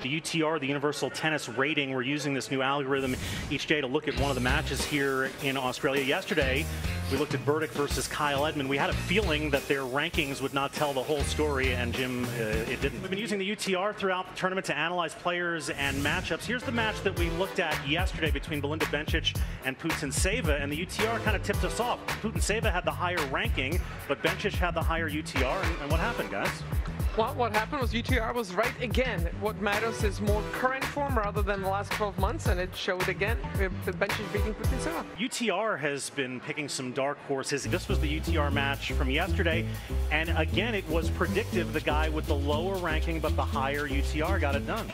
The UTR, the Universal Tennis Rating, we're using this new algorithm each day to look at one of the matches here in Australia. Yesterday, we looked at Burdick versus Kyle Edmund. We had a feeling that their rankings would not tell the whole story, and Jim, it didn't. We've been using the UTR throughout the tournament to analyze players and matchups. Here's the match that we looked at yesterday between Belinda Bencic and Putintseva, and the UTR kind of tipped us off. Putintseva had the higher ranking, but Bencic had the higher UTR, and what happened, guys? Well, what happened was UTR was right again. What matters is more current form rather than the last 12 months, and it showed again with Bencic beating Putintseva. UTR has been picking some dark horses. This was the UTR match from yesterday, and again, it was predictive. The guy with the lower ranking but the higher UTR got it done.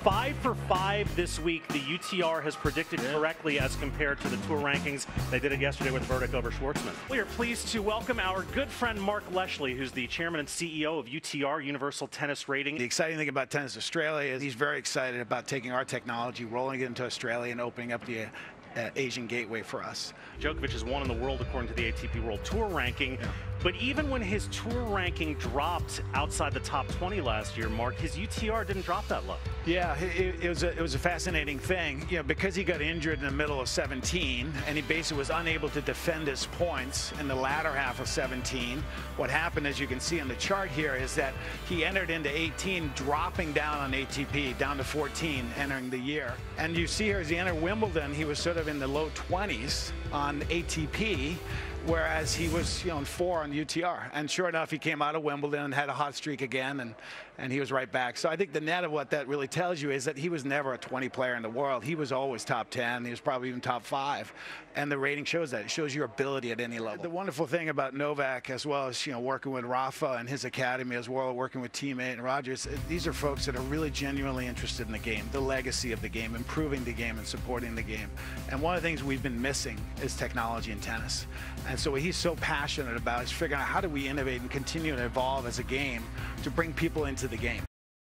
5 for 5 this week. The UTR has predicted correctly as compared to the tour rankings. They did it yesterday with Burdick over Schwartzman. We are pleased to welcome our good friend Mark Leschly, who's the chairman and CEO of UTR, Universal Tennis Rating. The exciting thing about Tennis Australia is he's very excited about taking our technology, rolling it into Australia, and opening up the Asian gateway for us. Djokovic is one in the world according to the ATP World Tour ranking, but even when his tour ranking dropped outside the top 20 last year, Mark, his UTR didn't drop that low. Yeah, it was a fascinating thing, because he got injured in the middle of 17, and he basically was unable to defend his points in the latter half of 17. What happened, as you can see on the chart here, is that he entered into 18, dropping down on ATP, down to 14 entering the year. And you see here, as he entered Wimbledon, he was sort of in the low 20s on ATP, whereas he was in 4 on UTR. And sure enough, he came out of Wimbledon and had a hot streak again, and he was right back. So I think the net of what that really tells you is that he was never a 20 player in the world. He was always top 10. He was probably even top 5. And the rating shows that. It shows your ability at any level. The wonderful thing about Novak, as well as working with Rafa and his academy, as well as working with teammate and Rogers, these are folks that are really genuinely interested in the game, the legacy of the game, improving the game and supporting the game. And one of the things we've been missing is technology in tennis. And so what he's so passionate about is figuring out how do we innovate and continue to evolve as a game to bring people into the game.